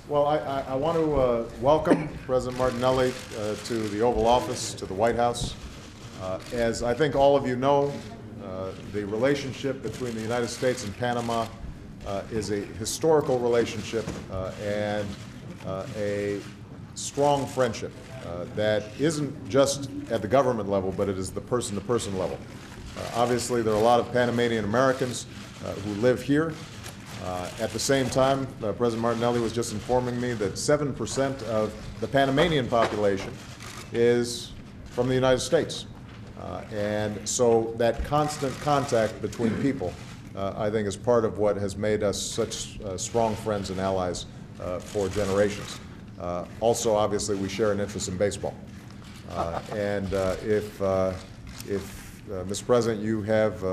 Well, I want to welcome President Martinelli to the Oval Office, to the White House. As I think all of you know, the relationship between the United States and Panama is a historical relationship and a strong friendship that isn't just at the government level, but it is the person-to-person level. Obviously, there are a lot of Panamanian Americans who live here. At the same time, President Martinelli was just informing me that 7% of the Panamanian population is from the United States. And so that constant contact between people, I think, is part of what has made us such strong friends and allies for generations. Also, obviously, we share an interest in baseball. If Mr. President, you have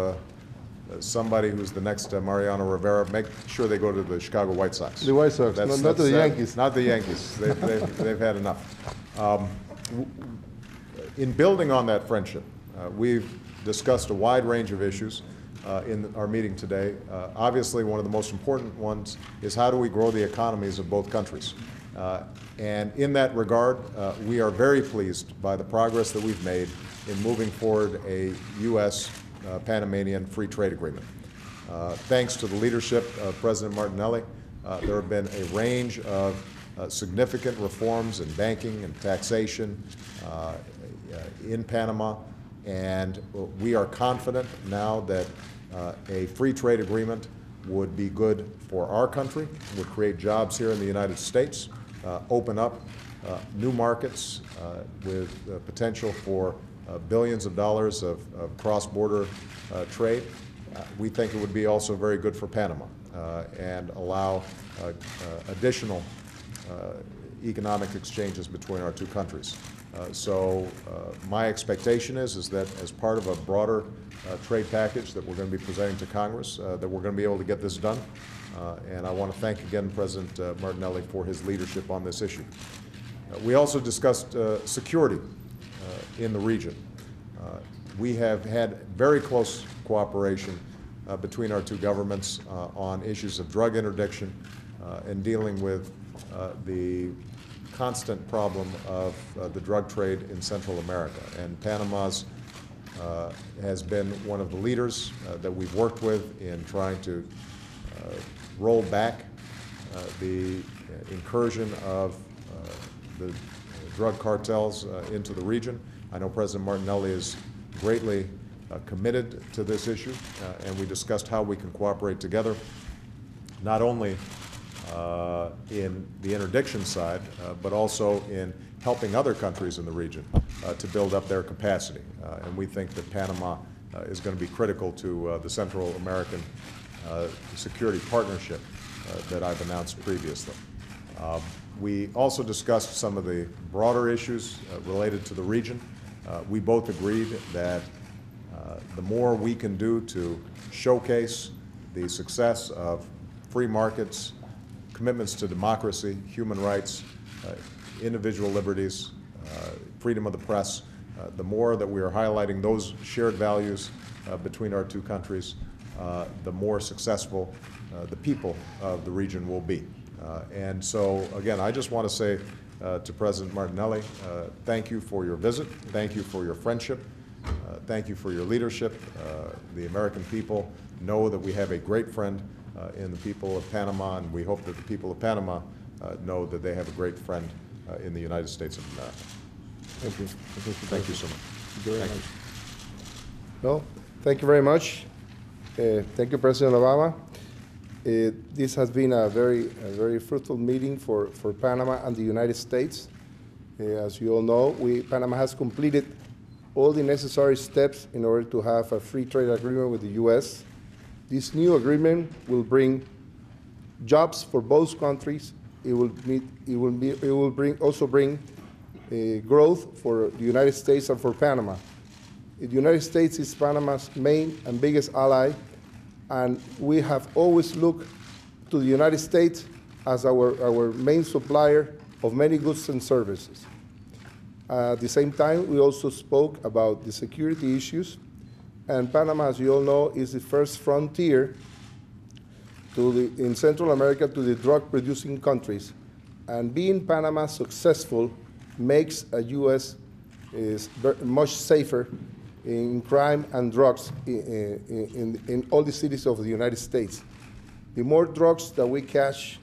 somebody who's the next Mariano Rivera, make sure they go to the Chicago White Sox. The White Sox, not the Yankees. Not the Yankees. They've had enough. In building on that friendship, we've discussed a wide range of issues in our meeting today. Obviously, one of the most important ones is how do we grow the economies of both countries. And in that regard, we are very pleased by the progress that we've made in moving forward a U.S. Panamanian free trade agreement. Thanks to the leadership of President Martinelli, there have been a range of significant reforms in banking and taxation in Panama, and we are confident now that a free trade agreement would be good for our country, would create jobs here in the United States, open up new markets with potential for billions of dollars of cross-border trade. We think it would be also very good for Panama and allow additional economic exchanges between our two countries. So my expectation is that as part of a broader trade package that we're going to be presenting to Congress, that we're going to be able to get this done. And I want to thank again President Martinelli for his leadership on this issue. We also discussed security in the region. We have had very close cooperation between our two governments on issues of drug interdiction and dealing with the constant problem of the drug trade in Central America. And Panama's has been one of the leaders that we've worked with in trying to roll back the incursion of the drug cartels into the region. I know President Martinelli is greatly committed to this issue, and we discussed how we can cooperate together, not only in the interdiction side, but also in helping other countries in the region to build up their capacity. And we think that Panama is going to be critical to the Central American security partnership that I've announced previously. We also discussed some of the broader issues related to the region. We both agreed that the more we can do to showcase the success of free markets, commitments to democracy, human rights, individual liberties, freedom of the press, the more that we are highlighting those shared values between our two countries, the more successful the people of the region will be. And so, again, I just want to say to President Martinelli, thank you for your visit, thank you for your friendship, thank you for your leadership. The American people know that we have a great friend in the people of Panama, and we hope that the people of Panama know that they have a great friend in the United States of America. Thank you. Thank you so much. Thank you. Well, thank you very much. Thank you, President Obama. This has been a very fruitful meeting for Panama and the United States. As you all know, Panama has completed all the necessary steps in order to have a free trade agreement with the U.S. This new agreement will bring jobs for both countries. It will also bring growth for the United States and for Panama. The United States is Panama's main and biggest ally, and we have always looked to the United States as our main supplier of many goods and services. At the same time, we also spoke about the security issues, and Panama, as you all know, is the first frontier in Central America to the drug-producing countries. And being Panama successful makes a U.S. is much safer in crime and drugs in all the cities of the United States. The more drugs that we catch,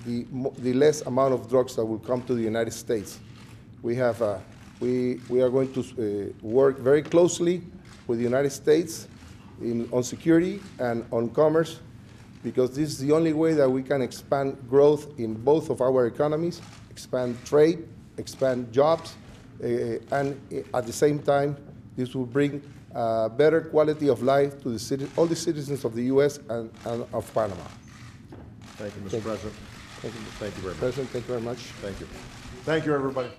the less amount of drugs that will come to the United States. We are going to work very closely with the United States on security and on commerce, because this is the only way that we can expand growth in both of our economies, expand trade, expand jobs, and at the same time, this will bring better quality of life to all the citizens of the U.S. and of Panama. Thank you, Mr. President. Thank you. Thank you very much. President, thank you very much. Thank you. Thank you, everybody.